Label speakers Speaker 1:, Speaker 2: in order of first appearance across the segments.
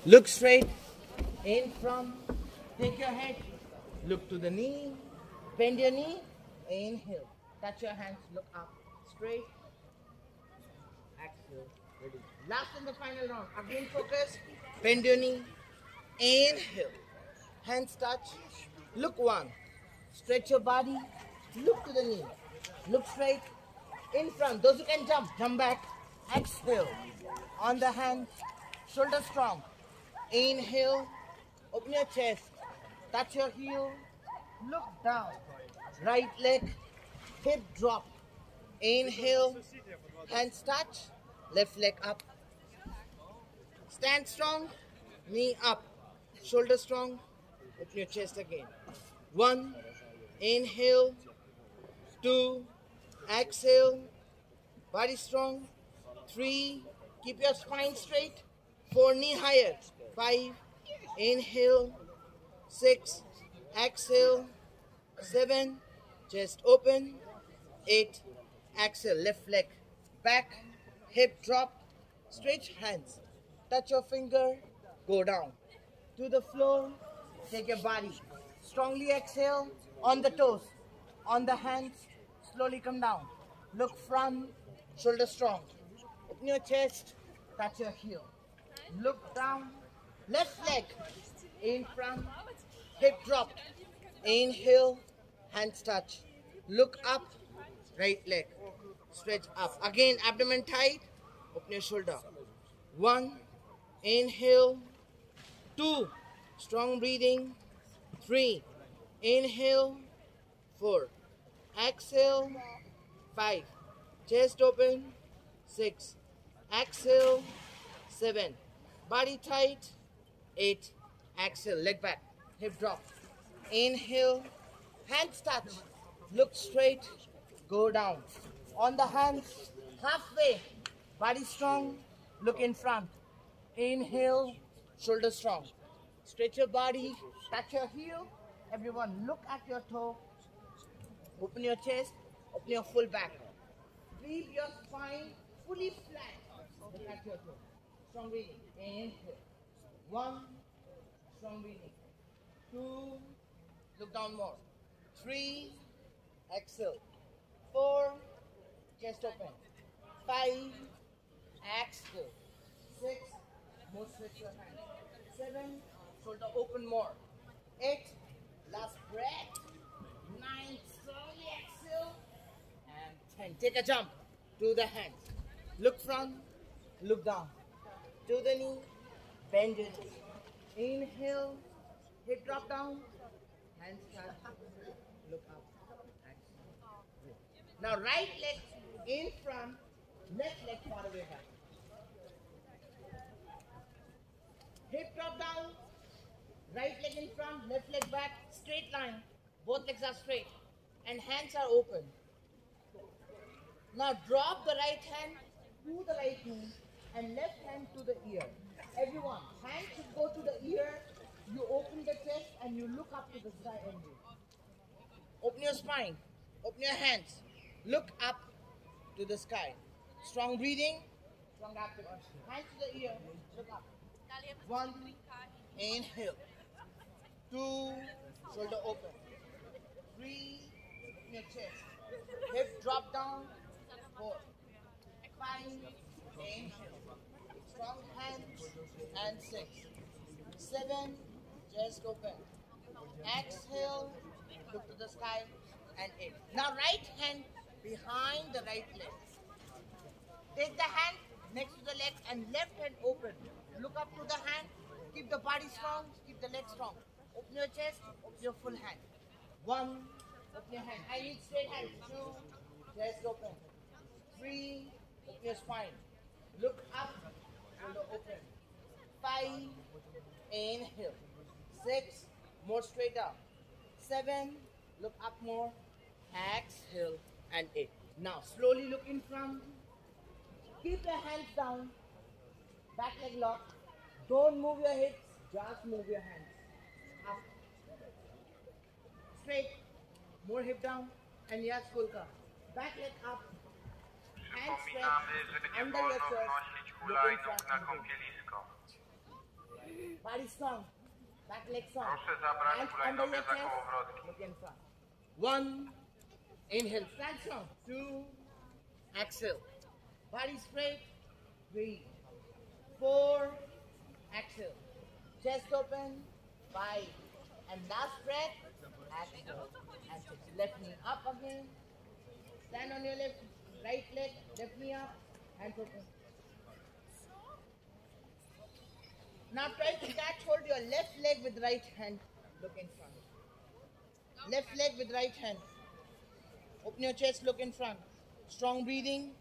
Speaker 1: Look straight, in from, take your head, look to the knee, bend your knee, inhale, touch your hands, look up, straight, exhale, ready. Last and the final round, again focus, bend your knee, inhale, hands touch, look one, stretch your body, look to the knee, look straight, in front, those who can jump, jump back, exhale, on the hand, shoulder strong, inhale, open your chest, touch your heel, look down, right leg, hip drop, inhale, hands touch, left leg up, stand strong, knee up, shoulder strong, open your chest again, 1, inhale, 2, exhale, body strong, 3, keep your spine straight, 4, knee higher, 5, inhale, 6, exhale, 7, chest open, 8, exhale, left leg back, hip drop, stretch hands, touch your finger, go down to the floor, take your body, strongly exhale, on the toes, on the hands, slowly come down, look front, shoulder strong, open your chest, touch your heel, look down, left leg in front, hip drop, inhale, hands touch, look up, right leg, stretch up, again abdomen tight, open your shoulder, 1, inhale, 2, strong breathing, 3, inhale, 4, exhale, 5, chest open, 6, exhale, 7, body tight, 8, exhale, leg back, hip drop, inhale, hands touch, look straight, go down, on the hands, halfway, body strong, look in front, inhale, shoulder strong, stretch your body, touch your heel, everyone look at your toe, open your chest, open your full back, leave your spine fully flat, look at your toe, strong breathing, inhale, 1, strong breathing, 2, look down more, 3, exhale, 4, chest open, 5, exhale, 6, more stretch your hand, 7, shoulder open more, 8, last breath, 9, slowly exhale, and 10, take a jump to the hands, look front, look down, to the knee, bend your knee, inhale, hip drop down, hands touch, look up, exhale. Now right leg in front, left leg far away back. Hip drop down, right leg in front, left leg back, straight line, both legs are straight and hands are open. Now drop the right hand to the right knee and left hand to the ear. Everyone, hand should go to the ear, you open the chest and you look up to the sky and breathe. Open your spine, open your hands, look up to the sky. Strong breathing, strong abdomen. Hands to the ear, look up. 1, inhale. 2, shoulder open. 3, open your chest. Hip drop down. 4, 5, inhale. Strong hands and 6, 7, chest open. Exhale, look to the sky and 8. Now right hand behind the right leg. Take the hand next to the leg and left hand open. Look up to the hand. Keep the body strong. Keep the leg strong. Open your chest. Open your full hand. 1. Open your hand. I need straight hands. 2. Chest open. 3. Open your spine. Look up. Shoulder open. 5. Inhale. 6. More straight up. 7. Look up more. Exhale. And 8. Now slowly look in front. Keep your hands down. Back leg lock. Don't move your hips. Just move your hands. Up. Straight. More hip down. And yes, kulka. Back leg up. Hands stretch under your chest. Look in front and breathe. Body strong. Back leg strong.
Speaker 2: Proszę zabrać
Speaker 1: Hands
Speaker 2: kolejną
Speaker 1: under your
Speaker 2: wiedzę
Speaker 1: chest.
Speaker 2: kołowrotki.
Speaker 1: Look in front. 1. Inhale. Stand strong. 2. Exhale. Body straight. 3. 4. Exhale. Chest open. 5. And last breath. Exhale. And 6. Left knee up again. Stand on your right leg. Left knee up. Hands open. Now try to catch hold your left leg with right hand. Look in front. Left leg with right hand. Open your chest, look in front. Strong breathing.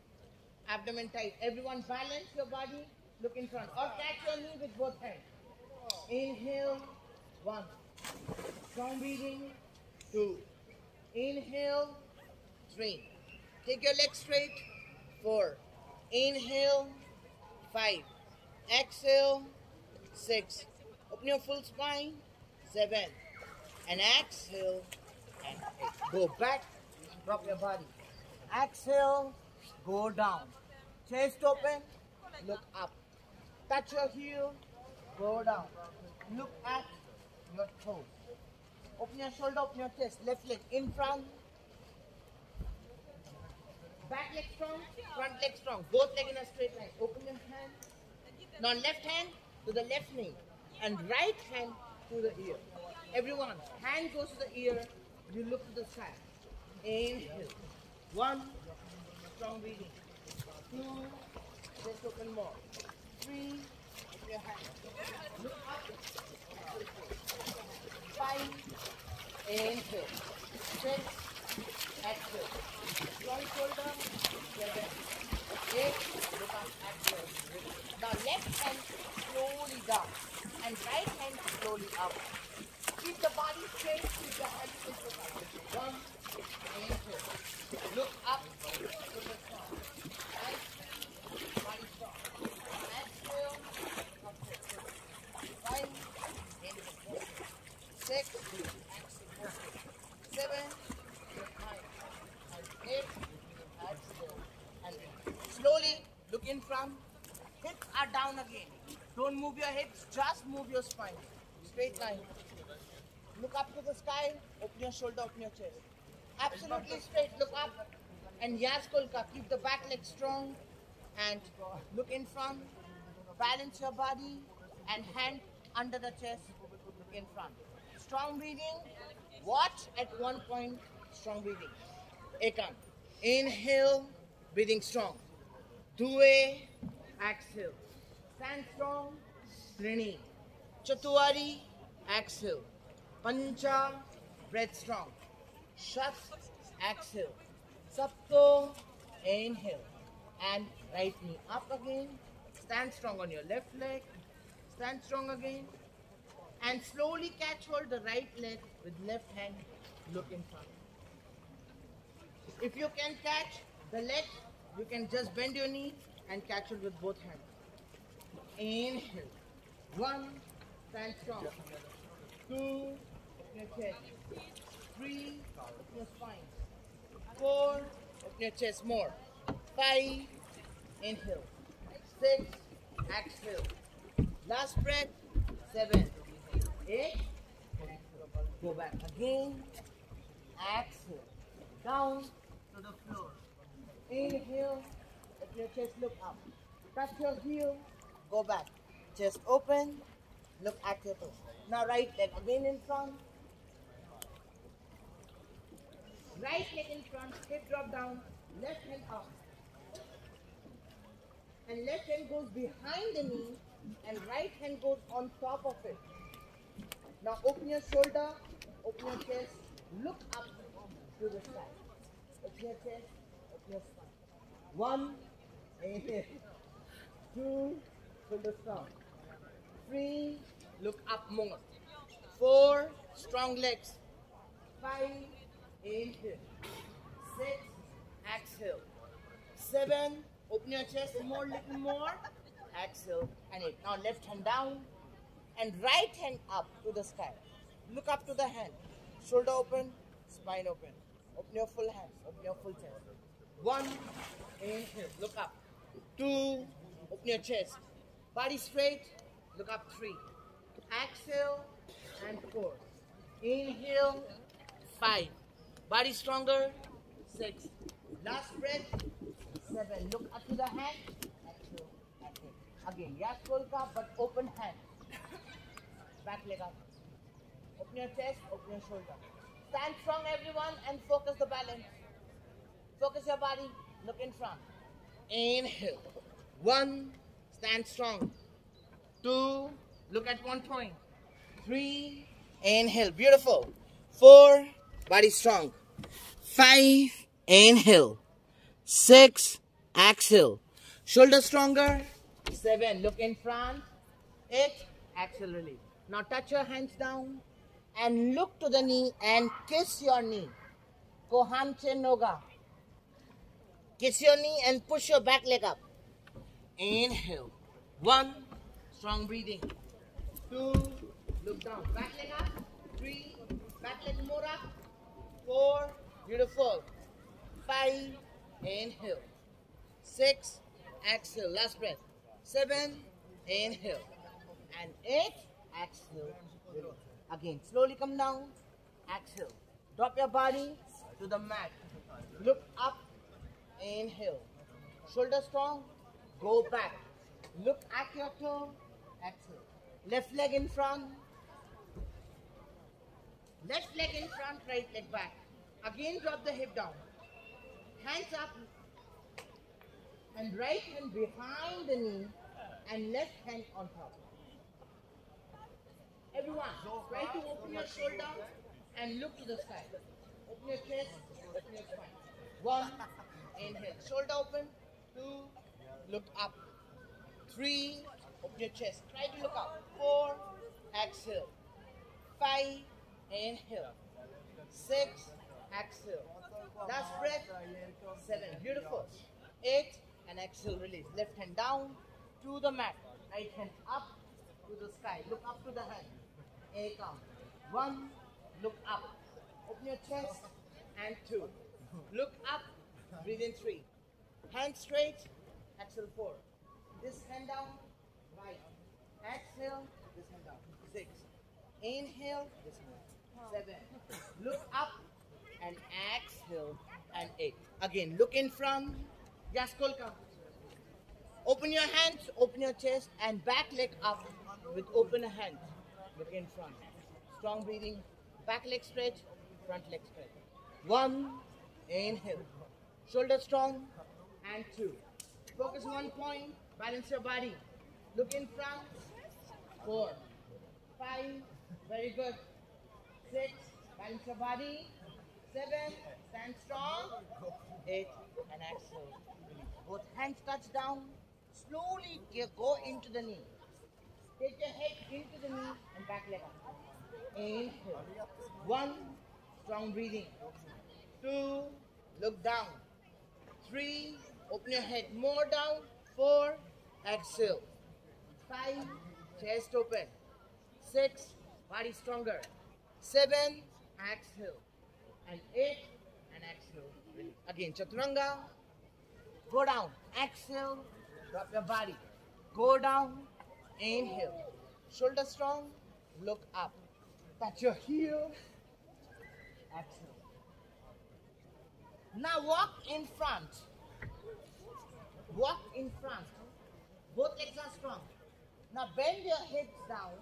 Speaker 1: Abdomen tight. Everyone balance your body. Look in front. Or catch your knee with both hands. Inhale. 1. Strong breathing. 2. Inhale. 3. Take your legs straight. 4. Inhale. 5. Exhale. 6. Open your full spine. 7. And exhale. And 8. Go back. Drop your body. Exhale. Go down. Chest open. Look up. Touch your heel. Go down. Look at your toes. Open your shoulder. Open your chest. Left leg in front. Back leg strong. Front leg strong. Both leg in a straight line. Open your hand. Now left hand to the left knee and right hand to the ear. Everyone, hand goes to the ear, you look to the side. Inhale. 1, strong breathing. 2, just open more. 3, open your hand. Look up. 5, inhale. 6, exhale. Strong shoulder. 7, 8, look up, exhale. Now left hand slowly down and right hand slowly up. Keep the body straight, keep the hands straight. 1, inhale. Look up to the front. And body strong. Exhale. 5, inhale. 6, exhale. 7, 8, exhale. And slowly look in front. Hips are down again. Don't move your hips, just move your spine. Straight line. Look up to the sky, open your shoulder, open your chest. Absolutely straight, look up. And Yaskolka, keep the back leg strong. And look in front. Balance your body and hand under the chest, look in front. Strong breathing. Watch at one point, strong breathing. Ekan. Inhale, breathing strong. Due, exhale. Stand strong. Trini. Chatuari, exhale. Pancha, breath strong. Shat, exhale. Sapto, inhale. And right knee up again. Stand strong on your left leg. Stand strong again. And slowly catch hold the right leg with left hand. Look in front. If you can catch the leg, you can just bend your knee and catch it with both hands. Inhale. 1, stand strong. 2, open your chest. 3, open your spine. 4, open your chest more. 5, inhale. 6, exhale. Last breath. 7, 8, go back again. Exhale. Down to the floor. Inhale. Let your chest look up. Touch your heel. Go back. Chest open. Look at your toes. Now right leg again in front. Right leg in front. Hip drop down. Left hand up. And left hand goes behind the knee. And right hand goes on top of it. Now open your shoulder. Open your chest. Look up to the side. Open your chest. Open your spine. 1, inhale. 2, shoulder strong. 3, look up more. 4, strong legs. 5, inhale. 6, exhale. 7, open your chest more, little more. Exhale and 8. Now left hand down and right hand up to the sky. Look up to the hand. Shoulder open, spine open. Open your full hands, open your full chest. 1, inhale, look up. 2, open your chest. Body straight, look up. 3. exhale, and 4. Inhale, 5. Body stronger, 6. Last breath, 7. Look up to the hand, exhale, exhale. Again, yes, Kolka, but open hand. Back leg up. Open your chest, open your shoulder. Stand strong, everyone, and focus the balance. Focus your body, look in front. Inhale. 1, stand strong. 2, look at one point. 3, inhale, beautiful. 4, body strong. 5, inhale. 6, exhale. Shoulder stronger. 7, look in front. 8, exhale, release. Now touch your hands down and look to the knee and kiss your knee. Kohanche Noga. Kiss your knee and push your back leg up. Inhale. 1, strong breathing. 2, look down. Back leg up. 3, back leg more up. 4, beautiful. 5, inhale. 6, exhale. Last breath. 7, inhale. And 8, exhale. Again, slowly come down. Exhale. Drop your body to the mat. Look up. Inhale. Shoulder strong. Go back. Look at your toe. Exhale. Left leg in front. Left leg in front, right leg back. Again, drop the hip down. Hands up. And right hand behind the knee. And left hand on top. Everyone, try to open your shoulder and look to the sky. Open your chest, open your spine. 1, inhale. Shoulder open. 2, look up. 3, open your chest. Try to look up. 4, exhale. 5, inhale. 6, exhale. Last breath. 7, beautiful. 8, and exhale, release. Left hand down to the mat. Right hand up to the sky. Look up to the hand. A count. 1, look up. Open your chest. And 2. Look up. Breathe in 3. Hand straight. Exhale 4. This hand down. Right. Exhale. This hand down. 6. Inhale. This hand down. 7. Look up. And exhale. And 8. Again, look in front. Yes, Kolka. Open your hands. Open your chest. And back leg up with open hand. Look in front. Strong breathing. Back leg stretch. Front leg stretch. 1. Inhale. Shoulder strong. And 2. Focus one point. Balance your body. Look in front. 4. 5. Very good. 6. Balance your body. 7. Stand strong. 8. And exhale. Both hands touch down. Slowly go into the knee. Take your head into the knee and back leg up. Inhale. 1. Strong breathing. 2. Look down. 3. Open your head more down. 4. Exhale. 5. Chest open. 6. Body stronger. 7. Exhale. And 8. And exhale. Release. Again, Chaturanga. Go down. Exhale. Drop your body. Go down. Inhale. Shoulder strong. Look up. Touch your heel. Exhale. Now walk in front. Walk in front. Both legs are strong. Now bend your hips down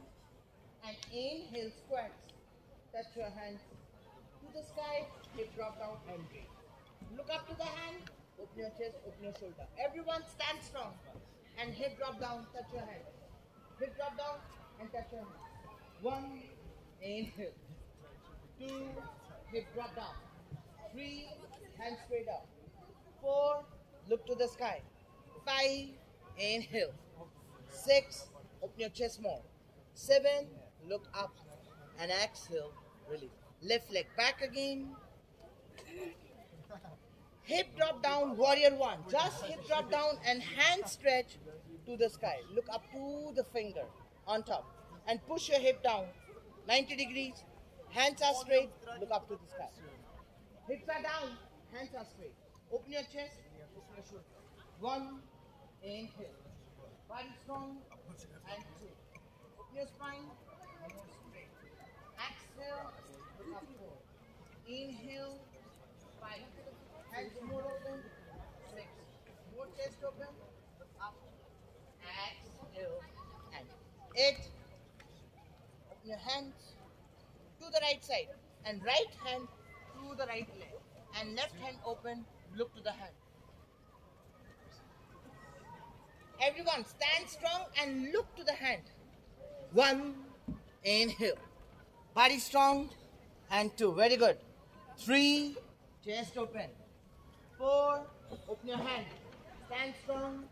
Speaker 1: and inhale squats. Touch your hands to the sky. Hip drop down and breathe. Look up to the hand. Open your chest. Open your shoulder. Everyone stand strong. And hip drop down. Touch your hand. Hip drop down and touch your hand. 1. Inhale. 2. Hip drop down. 3. Hands straight up. 4. Look to the sky. 5. Inhale. 6. Open your chest more. 7. Look up. And exhale. Release. Left leg back again. Hip drop down, warrior 1. Just hip drop down and hand stretch to the sky. Look up to the finger on top. And push your hip down 90 degrees. Hands are straight. Look up to the sky. Hips are down. Hands are straight. Open your chest. Open your shoulder. 1. Inhale. Body strong. And 2. Open your spine. Inhale. 5. Hands more open. 6. More chest open. Up. Exhale. And 8. Open your hands to the right side. And right hand to the right leg. And left hand open. Look to the hand. Everyone stand strong and look to the hand. 1. Inhale. Body strong. And 2. Very good. 3. Chest open. 4. Open your hand. Stand strong.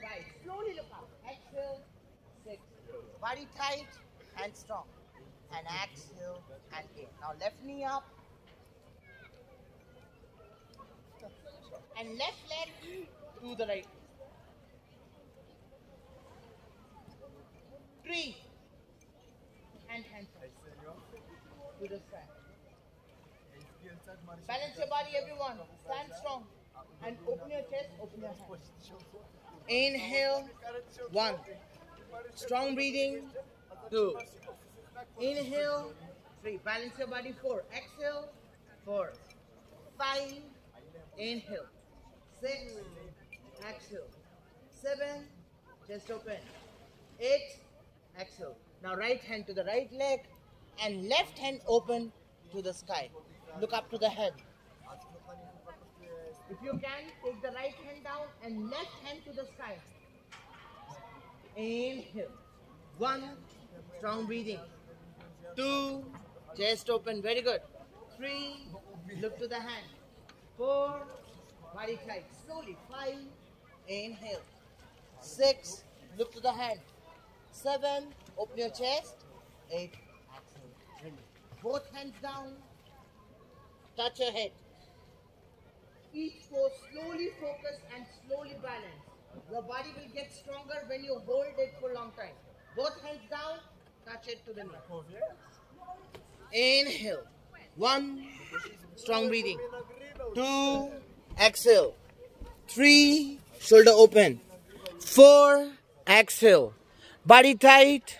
Speaker 1: 5. Slowly look up. Exhale. 6. Body tight and strong. And exhale and 8. Now left knee up. And left leg to the right. 3. And hands up to the side. Balance your body, everyone. Stand strong. And open your chest, open your hands. Inhale. 1. Strong breathing. 2. Inhale. 3. Balance your body. 4. Exhale. 4. 5. Inhale. 6. Exhale. 7. Chest open. 8. Exhale. Now right hand to the right leg and left hand open to the sky. Look up to the head. If you can, take the right hand down and left hand to the sky. Inhale. 1. Strong breathing. 2. Chest open. Very good. 3. Look to the hand. 4. Body tight. Slowly. 5. Inhale. 6. Look to the hand. 7. Open your chest. 8. Exhale. Both hands down. Touch your head. Each pose slowly focus and slowly balance. Your body will get stronger when you hold it for a long time. Both hands down. Touch it to the knee. Inhale. 1. Strong breathing. 2. Exhale. 3. Shoulder open. 4. Exhale. Body tight.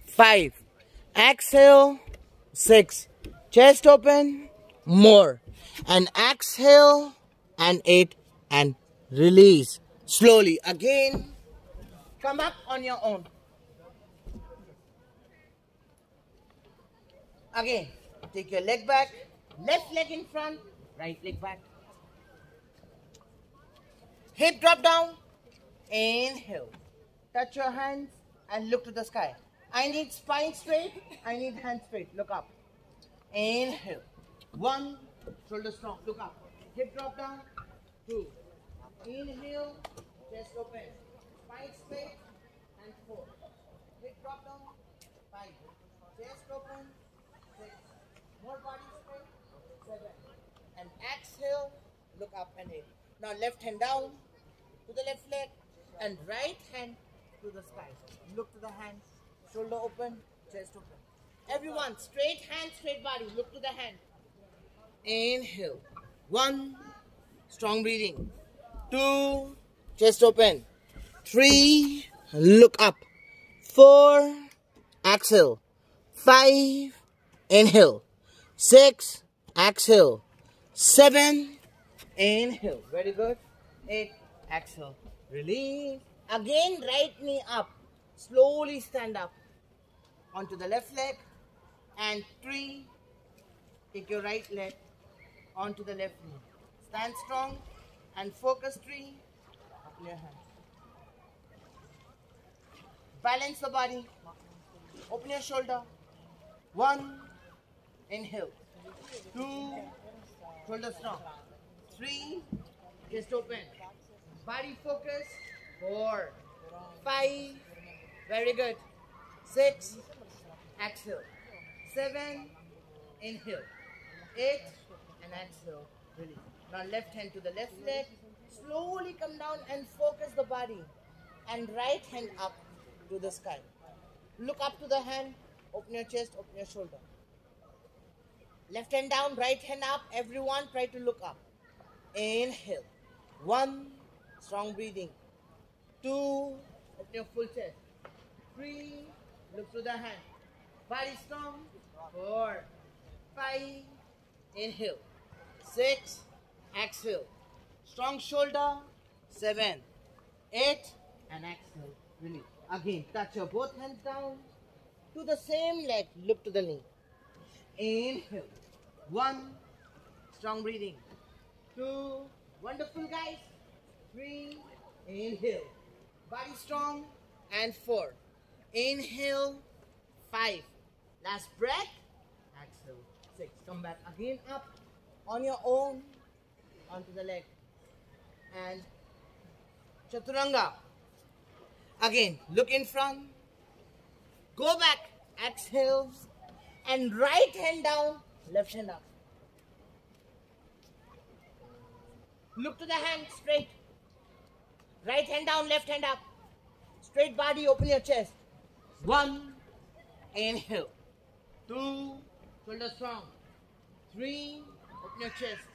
Speaker 1: 5. Exhale. 6. Chest open. More. And exhale. And 8. And release. Slowly. Again. Come up on your own. Again. Take your leg back. Left leg in front. Right leg back. Hip drop down. Inhale. Touch your hands and look to the sky. I need spine straight. I need hands straight. Look up. Inhale. 1. Shoulder strong. Look up. Hip drop down. 2. Inhale. Chest open. Spine straight. And 4. Hip drop down. 5. Chest open. 6. More body straight. 7. And exhale. Look up and in. Now left hand down to the left leg and right hand to the sky. Look to the hands. Shoulder open. Chest open. Everyone, straight hand, straight body. Look to the hand. Inhale. 1. Strong breathing. 2. Chest open. 3. Look up. 4. Exhale. 5. Inhale. 6. Exhale. 7. Inhale. Very good. 8. Exhale. Release. Again, right knee up. Slowly stand up. Onto the left leg. And 3. Take your right leg onto the left knee. Stand strong and focus. 3. Open your hand. Balance the body. Open your shoulder. 1. Inhale. 2. Shoulder strong. 3. Chest open. Body focus. 4. 5. Very good. 6. Exhale. 7. Inhale. 8. And exhale. Release. Now left hand to the left leg. Slowly come down and focus the body. And right hand up to the sky. Look up to the hand. Open your chest. Open your shoulder. Left hand down. Right hand up. Everyone try to look up. Inhale. 1. Strong breathing. 2. Open your full chest. 3. Look to the hand. Body strong. 4. 5. Inhale. 6. Exhale. Strong shoulder. 7, 8, and exhale. Release. Again, touch your both hands down to the same leg. Look to the knee. Inhale. 1. Strong breathing. 2. Wonderful, guys. 3. Inhale. Body strong. And 4. Inhale. 5. Last breath. Exhale. 6. Come back again up on your own onto the leg. And Chaturanga. Again, look in front. Go back. Exhale. And right hand down, left hand up. Look to the hand straight. Right hand down, left hand up. Straight body, open your chest. 1. Inhale. 2. Shoulder strong. 3. Open your chest.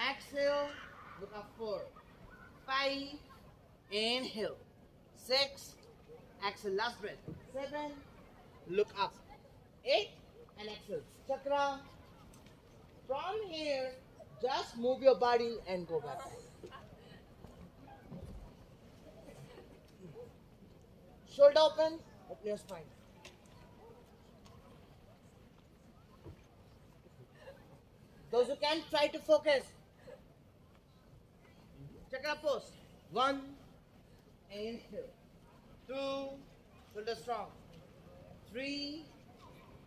Speaker 1: Exhale. Look up. 4. 5. Inhale. 6. Exhale. Last breath. 7. Look up. 8. And exhale. Chakra. From here, just move your body and go back. Shoulder open. Open your spine. Those who can, try to focus. Chakra pose. 1. Inhale. 2. Shoulder strong. 3.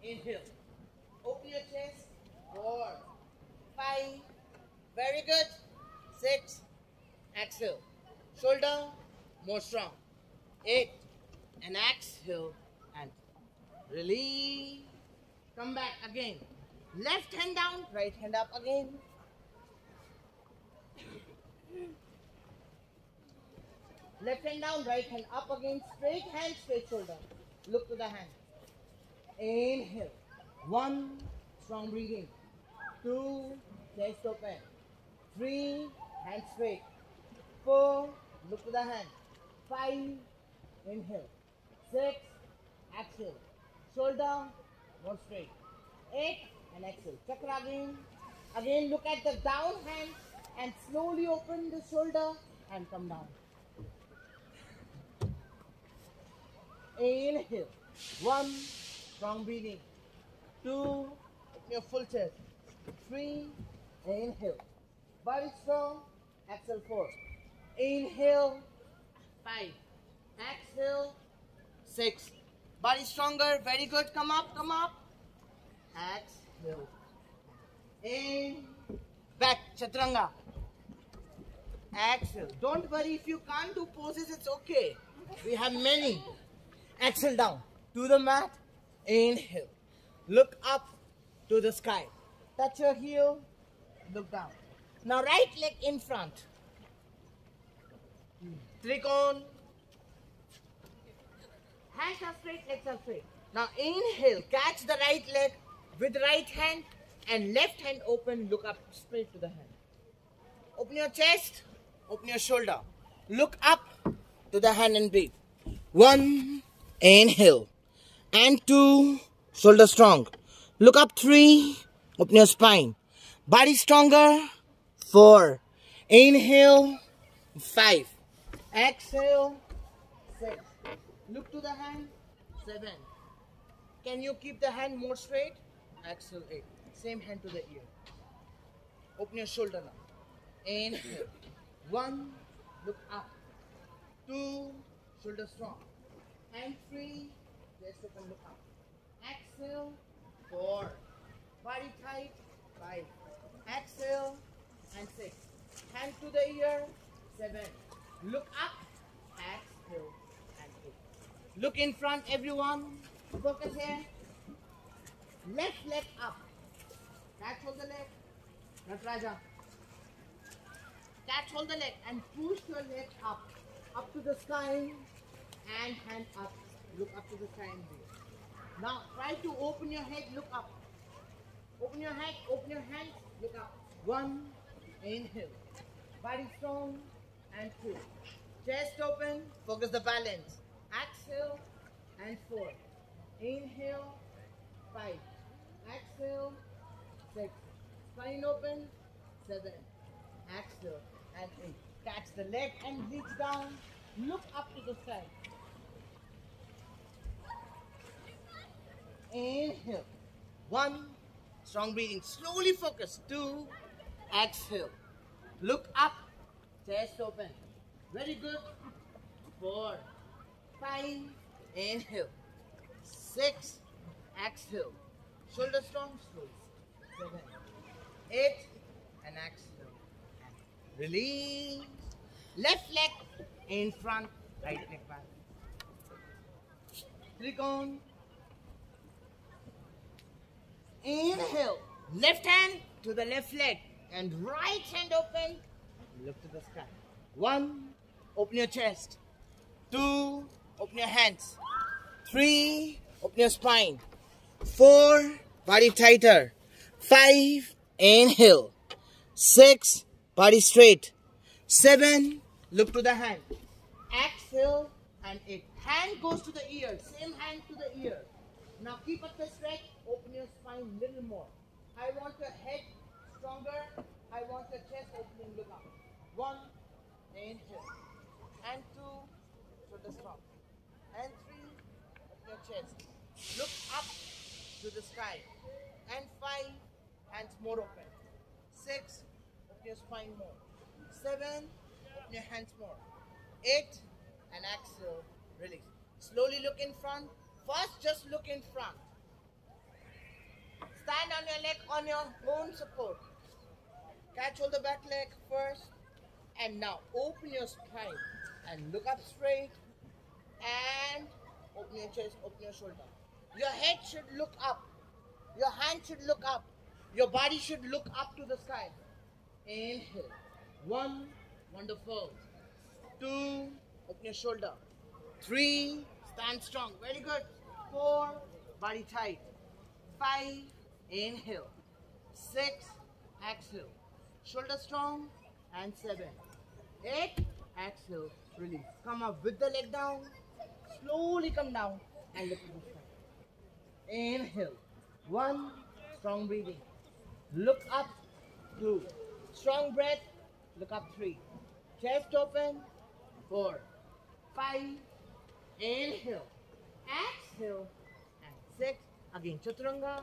Speaker 1: Inhale. Open your chest. 4. 5. Very good. 6. Exhale. Shoulder more strong. 8. And exhale. And release. Come back again. Left hand down, right hand up again. Left hand down, right hand up again. Straight hand, straight shoulder. Look to the hand. Inhale. 1. Strong breathing. 2. Chest open. 3. Hand straight. 4. Look to the hand. 5. Inhale. 6. Exhale. Shoulder more straight. 8. And exhale. Chakra again. Again, look at the down hand and slowly open the shoulder and come down. Inhale. 1. Strong breathing. 2. Open your full chest. 3. Inhale. Body strong. Exhale. 4. Inhale. 5. Exhale. 6. Body stronger. Very good. Come up. Come up. Exhale. In. Back. Chaturanga. Exhale. Don't worry if you can't do poses. It's okay. We have many. Exhale down to the mat. Inhale. Look up to the sky. Touch your heel. Look down. Now right leg in front. Tricone. Hands are straight, legs are straight. Now inhale. Catch the right leg with right hand and left hand open. Look up straight to the hand. Open your chest. Open your shoulder. Look up to the hand and breathe. 1. Inhale. And 2. Shoulder strong. Look up. 3. Open your spine. Body stronger. 4. Inhale. 5. Exhale. 6. Look to the hand. 7. Can you keep the hand more straight? Exhale. 8. Same hand to the ear. Open your shoulder now. Inhale. 1. Look up. 2. Shoulder strong. And 3. Chest open. Look up. Exhale. 4. Body tight. 5. Exhale. And 6. Hand to the ear. 7. Look up. Exhale. And 8. Look in front, everyone. Focus here. Left leg up. Catch hold the leg. Nataraja. Catch hold the leg and push your leg up. Up to the sky. And hand up. Look up to the sky and breathe. Now try to open your head. Look up. Open your head. Open your hands. Look up. 1. Inhale. Body strong. And 2. Chest open. Focus the balance. Exhale. And 4. Inhale. 5. Exhale. 6. spine open. 7. Exhale and 8. Catch the leg and reach down. Look up to the sky. Inhale. 1. Strong breathing. Slowly focus. 2. Exhale. Look up. Chest open. Very good. 4. 5. Inhale. 6. Exhale. Shoulder strong. Slowly. 7. 8. And exhale. Release. Left leg in front. Right leg back. Tricone. Inhale. Left hand to the left leg. And right hand open. Look to the sky. 1. Open your chest. 2. Open your hands. 3. Open your spine. 4. Body tighter. 5. Inhale. 6. Body straight. 7. Look to the hand. Exhale and 8. Hand goes to the ear. Same hand to the ear. Now keep up the stretch. Open your spine a little more. I want your head stronger. I want your chest opening. Look up. 1. Inhale. And 2. Shoulder strong. And 3. Open your chest. Look up to the sky. And 5. Hands more open. 6. Open your spine more. 7. Open your hands more. 8. And exhale. Release. Slowly look in front. First, just look in front. Stand on your leg on your own support. Catch hold the back leg first. And now open your spine. And look up straight. And open your chest, open your shoulder. Your head should look up. Your hand should look up. Your body should look up to the sky. Inhale. 1. Wonderful. 2. Open your shoulder. 3. Stand strong. Very good. 4. Body tight. 5. Inhale. 6. Exhale. Shoulder strong. And 7. 8. Exhale. Release. Come up with the leg down. Slowly come down. And look at the sky. Inhale. 1. Strong breathing. Look up. 2. Strong breath. Look up. 3. Chest open. 4. 5. Inhale. Exhale. And 6. Again. Chaturanga.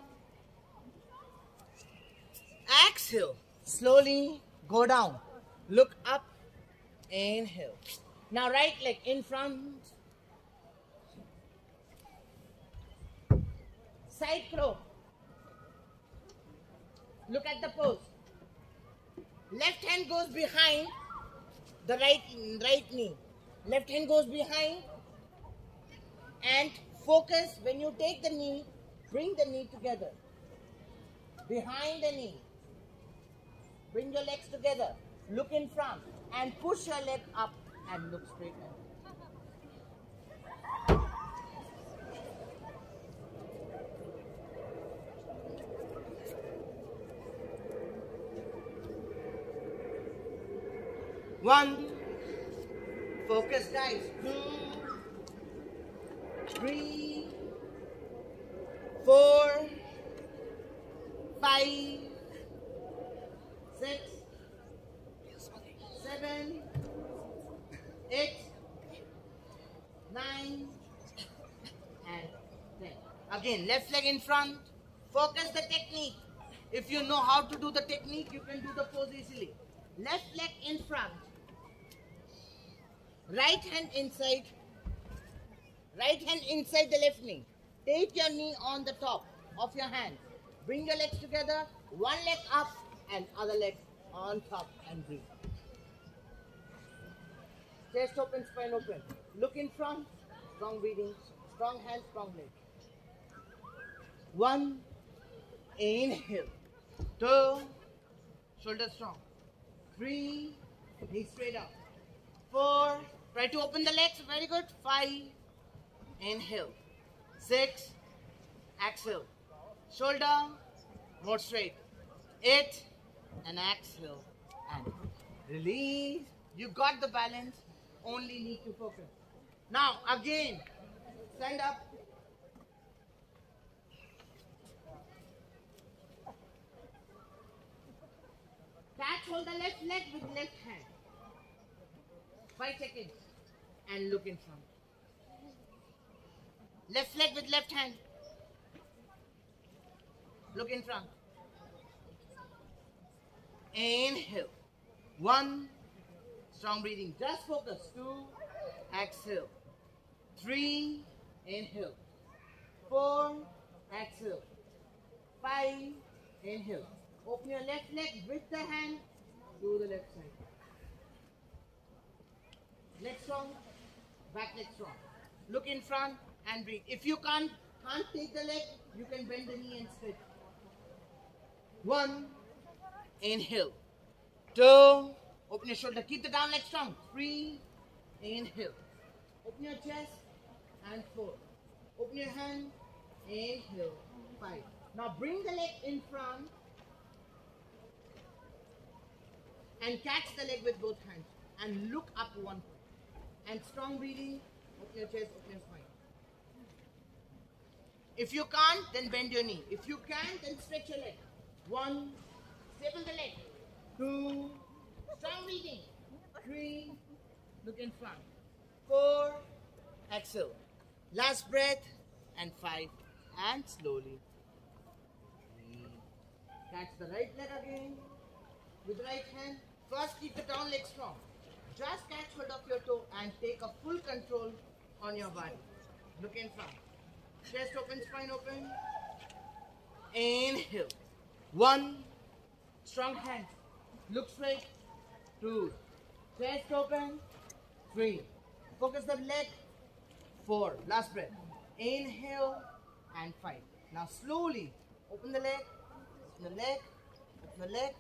Speaker 1: Exhale. Slowly go down. Look up. Inhale. Now right leg in front. Side crow. Look at the pose. Left hand goes behind the right knee. Left hand goes behind and focus. When you take the knee, bring the knee together. Behind the knee. Bring your legs together. Look in front and push your leg up and look straight ahead. One. Focus, guys. 2, 3, 4, 5, 6, 7, 8, 9, and 10. Again, left leg in front. Focus the technique. If you know how to do the technique, you can do the pose easily. Left leg in front. Right hand inside. Right hand inside the left knee. Take your knee on the top of your hand. Bring your legs together. One leg up and other leg on top and breathe. Chest open, spine open. Look in front. Strong breathing. Strong hands, strong leg. 1. Inhale. 2. Shoulder strong. 3. Knee straight up. 4. Try to open the legs. Very good. 5. Inhale. 6. Exhale. Shoulder more straight. 8. And exhale. And release. You got the balance. Only need to focus. Now again. Stand up. hold the left leg with left hand. 5 seconds. And look in front. Left leg with left hand. Look in front. Inhale. 1. Strong breathing. Just focus. 2. Exhale. 3. Inhale. 4. Exhale. 5. Inhale. Open your left leg with the hand to the left side. Leg strong. Back leg strong. Look in front and breathe. If you can't take the leg, you can bend the knee and stretch. 1. Inhale. 2. Open your shoulder. Keep the down leg strong. 3. Inhale. Open your chest. And 4. Open your hand. Inhale. 5. Now bring the leg in front. And catch the leg with both hands. And look up 1 point. And strong breathing. Open your chest. Open your spine. If you can't, then bend your knee. If you can, then stretch your leg. 1. Stable the leg. 2. Strong breathing. 3. Look in front. 4. Exhale. Last breath. And 5. And slowly. Catch the right leg again. With right hand. First keep the down leg strong. Just catch hold of your toe and take a full control on your body. Look in front. Chest open, spine open. Inhale. 1. Strong hands. Look straight. 2. Chest open. 3. Focus the leg. 4. Last breath. Inhale and 5. Now slowly open the leg. Open the leg. Open the leg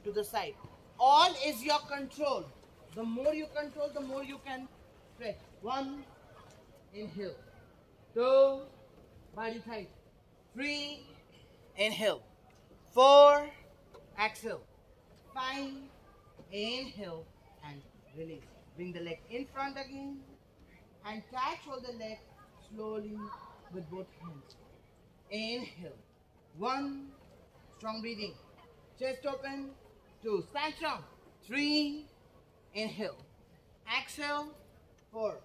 Speaker 1: to the side. All is your control. The more you control, the more you can stretch. 1. Inhale. 2. Body tight. 3. Inhale. 4. Exhale. 5. Inhale and release. Bring the leg in front again and catch hold the leg slowly with both hands. Inhale. 1. Strong breathing. Chest open. 2. Stand strong. 3. Inhale. Exhale. 4.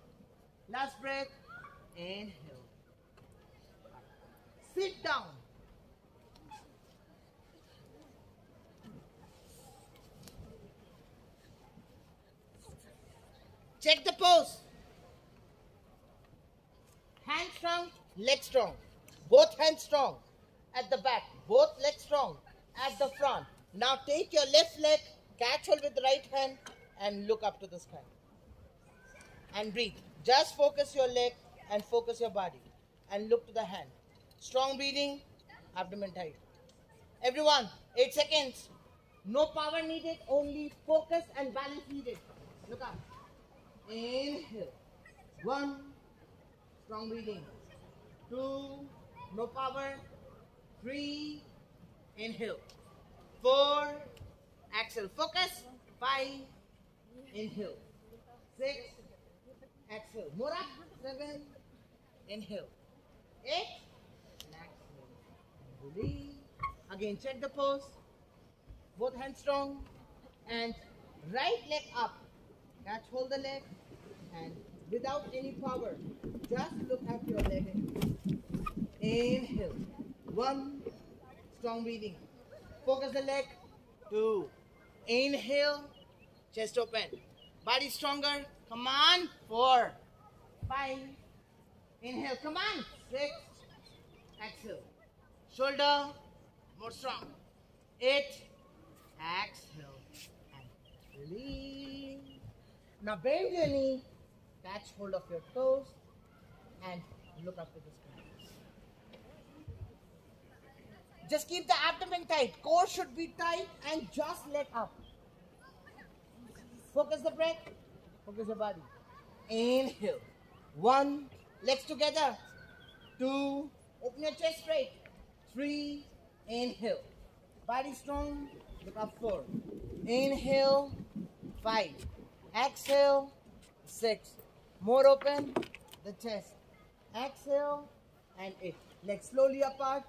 Speaker 1: Last breath. Inhale. Sit down. Check the pose. Hand strong, leg strong. Both hands strong at the back. Both legs strong at the front. Now take your left leg, catch hold with the right hand and look up to the sky. And breathe. Just focus your leg and focus your body. And look to the hand. Strong breathing, abdomen tight. Everyone, 8 seconds. No power needed, only focus and balance needed. Look up. Inhale. 1. Strong breathing. 2. No power. 3. Inhale. 4. Exhale. Focus. 5. Inhale. 6. Exhale. More up. 7. Inhale. 8. Exhale. Release. Again, check the pose. Both hands strong. And right leg up. Catch hold the leg. And without any power, just look at your leg. Inhale. 1. Strong breathing. Focus the leg. 2. Inhale. Chest open. Body stronger. Come on. 4. 5. Inhale. Come on. 6. Exhale. Shoulder. More strong. 8. Exhale. And release. Now bend your knee. Catch hold of your toes. And look up to the sky. Just keep the abdomen tight. Core should be tight and just let up. Focus the breath. Focus your body. Inhale. 1. Legs together. 2. Open your chest straight. 3. Inhale. Body strong. Look up. 4. Inhale. 5. Exhale. 6. More open. The chest. Exhale. And 8. Legs slowly apart.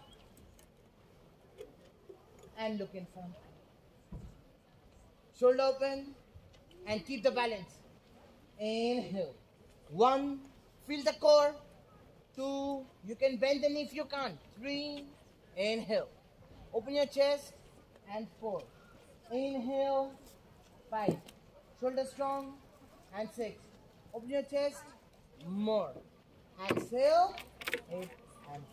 Speaker 1: And look in front. shoulder open, and keep the balance. Inhale. 1, feel the core. 2, you can bend the knee if you can't. 3, inhale. Open your chest. And 4, inhale. 5, shoulder strong. And 6, open your chest. More. Exhale. 8 and